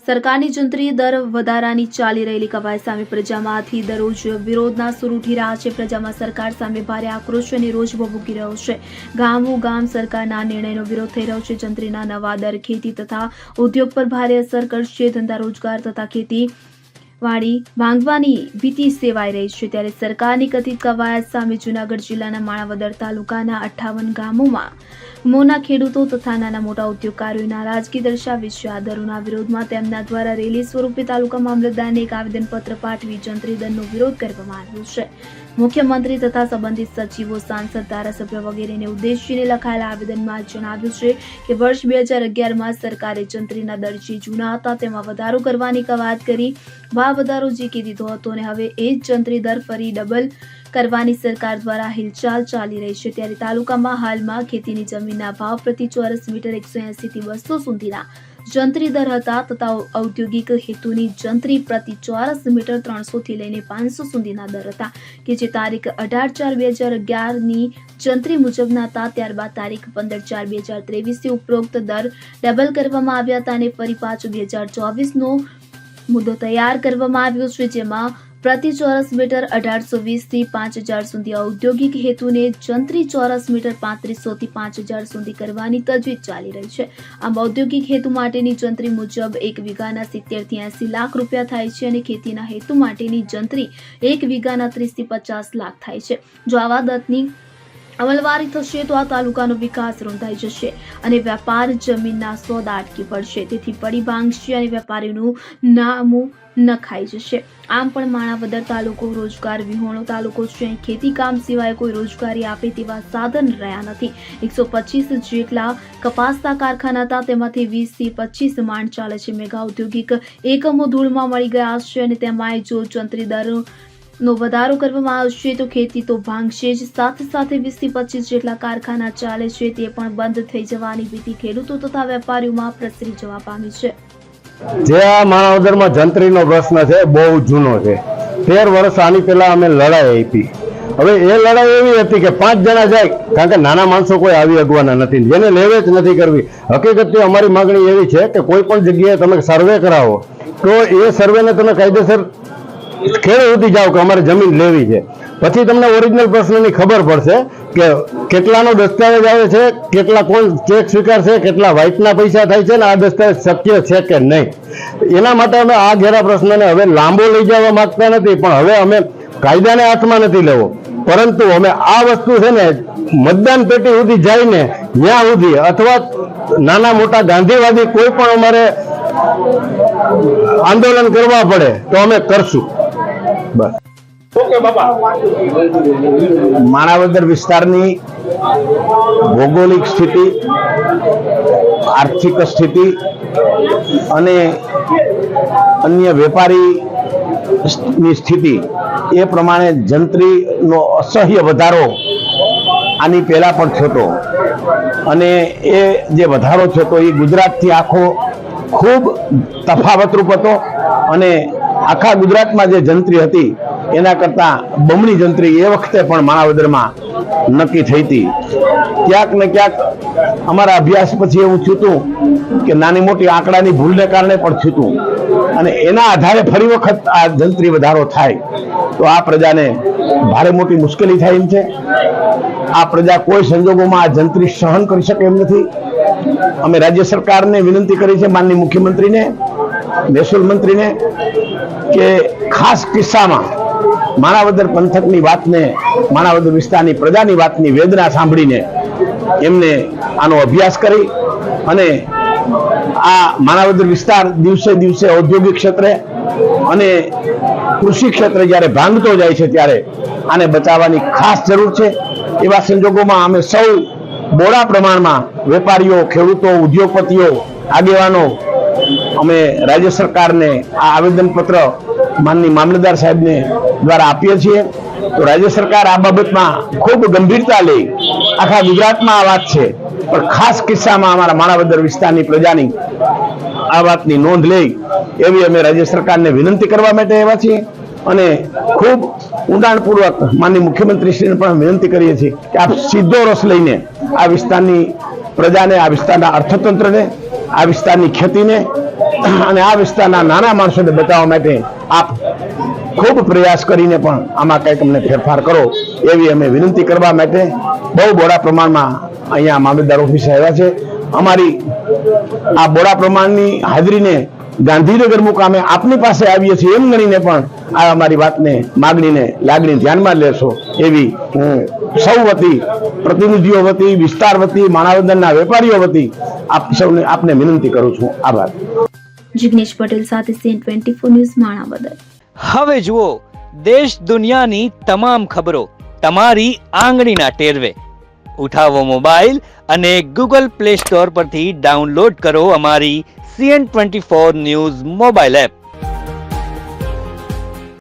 સરકારની જંત્રી દર વધારાની ચાલી રહેલી કવાયત સામે પ્રજામાંથી દરરોજ વિરોધના સૂર ઉઠી રહ્યા છે। પ્રજામાં સરકાર સામે ભારે આક્રોશ અને રોષ ભભૂકી રહ્યો છે। ગામોગામ સરકારના નિર્ણયનો વિરોધ થઈ રહ્યો છે। જંત્રીના નવા દર ખેતી તથા ઉદ્યોગ પર ભારે અસર કરશે। ધંધા રોજગાર તથા ખેતી વાડી ભાંગવાની ભીતિ સેવાઈ રહી છે। ત્યારે સરકારની કથિત કવાયત સામે જૂનાગઢ જિલ્લાના માણાવદર તાલુકાના 58 ગામોમાં મોના ખેડૂતો તથા નાના મોટા ઉદ્યોગકારોએ નારાજગી દર્શાવી છે। આ દરોના વિરોધમાં તેમના દ્વારા રેલી સ્વરૂપે તાલુકા મામલતદારને એક આવેદનપત્ર પાઠવી જંત્રી દરનો વિરોધ કરવામાં આવ્યો છે। મુખ્યમંત્રી તથા સંબંધિત સચિવો, સાંસદ, ધારાસભ્ય વગેરેને ઉદ્દેશીને લખાયેલા આવેદનમાં જણાવ્યું છે કે વર્ષ 2011માં સરકારે જંત્રીના દર જે જૂના હતા તેમાં વધારો કરવાની કવાયત કરી ભાવ વધારો ઝીકી દીધો હતો અને હવે એ જ જંત્રી દર ફરી ડબલ કરવાની સરકાર દ્વારા હિલચાલ ચાલી રહી છે। ત્યારે તાલુકામાં હાલમાં ખેતીની જમીનના ભાવ પ્રતિ ચોરસ મીટર 180 થી 200 સુધીના જંત્રી દર હતા તથા ઔદ્યોગિક હેતુની જંત્રી પ્રતિ ચોરસ મીટર 300 થી લઈને 500 સુધીના દર હતા કે જે તારીખ 18/4/2011ની જંત્રી મુજબના હતા। ત્યારબાદ તારીખ 15/4/2023 થી ઉપરોક્ત દર ડબલ કરવામાં આવ્યા હતા અને ફરી પાછો 2024નો મુદ્દો તૈયાર કરવામાં આવ્યો છે, જેમાં પ્રતિ ચોરસ મીટર 1820 થી 5000 સુધી ઔદ્યોગિક હેતુને જંત્રી ચોરસ મીટર 3500 થી 5000 સુધી કરવાની તજવીજ ચાલી રહી છે। આમ ઔદ્યોગિક હેતુ માટેની જંત્રી મુજબ 1 વીઘાના 70 થી 80 લાખ રૂપિયા થાય છે અને ખેતીના હેતુ માટેની જંત્રી 1 વીઘાના 30 થી 50 લાખ થાય છે। જો આવા દરની અમલવારી થશે તો આ તાલુકાનો વિકાસ રૂંધાઈ જશે અને વેપાર જમીનના સોદા અટકી પડશે। તેથી પડી ભાંગશે અને વેપારીનું નામું નખાઈ જશે। આમ પણ માણાવદર તાલુકો રોજગાર વિહોણો તાલુકો છે। અહીં ખેતી કામ સિવાય કોઈ રોજગારી આપે તેવા સાધન રહ્યા નથી। 125 જેટલા કપાસના કારખાના હતા, તેમાંથી 20 થી 25 માંડ ચાલે છે। મેગા ઔદ્યોગિક એકમો ધૂળમાં મળી ગયા છે અને તેમાં જો જંત્રી દરનો વધારો કરવામાં આવશે તો ખેતી તો ભાંગશે જ, સાથે સાથે 20 થી 25 જેટલા કારખાના ચાલે છે તે પણ બંધ થઈ જવાની ભીતિ ખેડૂતો તથા વેપારીઓમાં પ્રસરી જવા પામી છે। જે આ માણાવદરમાં જંત્રીનો પ્રશ્ન છે બહુ જૂનો છે। 13 વર્ષ આની પહેલા અમે લડાઈ આપી। હવે એ લડાઈ એવી હતી કે 5 જણા જાય, કારણ કે નાના માણસો કોઈ આવી અગવાના નથી, જેને લેવે જ નથી કરવી। હકીકતે અમારી માંગણી એવી છે કે કોઈ પણ જગ્યાએ તમે સર્વે કરાવો તો એ સર્વેને તમે કાયદેસર ખેડે સુધી જાઓ કે અમારે જમીન લેવી છે, પછી તમને ઓરિજિનલ પ્રશ્નની ખબર પડશે કે કેટલાનો દસ્તાવેજ આવે છે, કેટલા કોણ ચેક સ્વીકારશે, કેટલા વ્હાઇટના પૈસા થાય છે ને આ દસ્તાવેજ શક્ય છે કે નહીં। એના માટે અમે આ ઘેરા પ્રશ્નને હવે લાંબો લઈ જવા માંગતા નથી, પણ હવે અમે કાયદાને હાથમાં નથી લેવો, પરંતુ અમે આ વસ્તુ છે ને મતદાન પેટી સુધી જઈને ત્યાં સુધી અથવા નાના મોટા ગાંધીવાદી કોઈ પણ અમારે આંદોલન કરવા પડે તો અમે કરશું। બસ માણાવદર વિસ્તારની ભૌગોલિક સ્થિતિ, આર્થિક સ્થિતિ અને અન્ય વેપારીની સ્થિતિ એ પ્રમાણે જંત્રીનો અસહ્ય વધારો આની પહેલા પણ થતો અને એ જે વધારો થતો એ ગુજરાતથી આખો ખૂબ તફાવતરૂપ હતો અને આખા ગુજરાતમાં જે જંત્રી હતી એના કરતા બમણી જંત્રી એ વખતે પણ માણાવદરમાં નક્કી થઈ હતી। ક્યાંક ને ક્યાંક અમારા અભ્યાસ પછી એવું થયું હતું કે નાની મોટી આંકડાની ભૂલને કારણે પણ થયું હતું અને એના આધારે ફરી વખત આ જંત્રી વધારો થાય તો આ પ્રજાને ભારે મોટી મુશ્કેલી થાય એમ છે। આ પ્રજા કોઈ સંજોગોમાં આ જંત્રી સહન કરી શકે એમ નથી। અમે રાજ્ય સરકારને વિનંતી કરી છે, માનનીય મુખ્યમંત્રીને, મહેસૂલ મંત્રીને, કે ખાસ કિસ્સામાં માણાવદર પંથકની વાતને, માણાવદર વિસ્તારની પ્રજાની વાતની વેદના સાંભળીને એમને આનો અભ્યાસ કરી અને આ માણાવદર વિસ્તાર દિવસે દિવસે ઔદ્યોગિક ક્ષેત્રે અને કૃષિ ક્ષેત્રે જ્યારે ભાંગતો જાય છે ત્યારે આને બચાવવાની ખાસ જરૂર છે। એવા સંજોગોમાં અમે સૌ બોડા પ્રમાણમાં વેપારીઓ, ખેડૂતો, ઉદ્યોગપતિઓ, આગેવાનો અમે રાજ્ય સરકારને આ આવેદનપત્ર માનનીય મામલતદાર સાહેબને દ્વારા આપીએ છીએ। તો રાજ્ય સરકાર આ બાબતમાં ખૂબ ગંભીરતા લઈ, આખા ગુજરાતમાં આ વાત છે પણ ખાસ કિસ્સામાં અમારા માણાવદર વિસ્તારની પ્રજાની આ વાતની નોંધ લઈ એવી અમે રાજ્ય સરકારને વિનંતી કરવા માટે આવ્યા છીએ અને ખૂબ ઊંડાણપૂર્વક માનનીય મુખ્યમંત્રીશ્રીને પણ વિનંતી કરીએ છીએ કે આપ સીધો રસ લઈને આ વિસ્તારની પ્રજાને, આ વિસ્તારના અર્થતંત્રને, આ વિસ્તારની ખેતીને અને આ વિસ્તારના નાના માણસોને બચાવવા માટે આપ ખૂબ પ્રયાસ કરીને પણ આમાં કંઈક અમને ફેરફાર કરો એવી અમે વિનંતી કરવા માટે બહુ બોડા પ્રમાણમાં અહીંયા મામલતદાર ઓફિસે આવ્યા છે. અમારી આ બોડા પ્રમાણની હાજરીને ગાંધીનગર મુકામે આપની પાસે આવીએ છીએ એમ ગણીને પણ આ અમારી વાતને માગણીને લાગણી ધ્યાનમાં લેશો એવી હું સૌ વતી, પ્રતિનિધિઓ વતી, વિસ્તાર વતી, માણાવદરના વેપારીઓ વતી આપ સૌને આપને વિનંતી કરું છું. આભાર. જિગ્નેશ પટેલ સાથે CN24 ન્યૂઝ માણાવદર. હવે જુઓ દેશ દુનિયાની તમામ ખબરો તમારી આંગળીના ટેરવે. ઉઠાવો મોબાઈલ અને ગૂગલ પ્લે સ્ટોર પરથી ડાઉનલોડ કરો અમારી CN24 ન્યૂઝ મોબાઈલ એપ.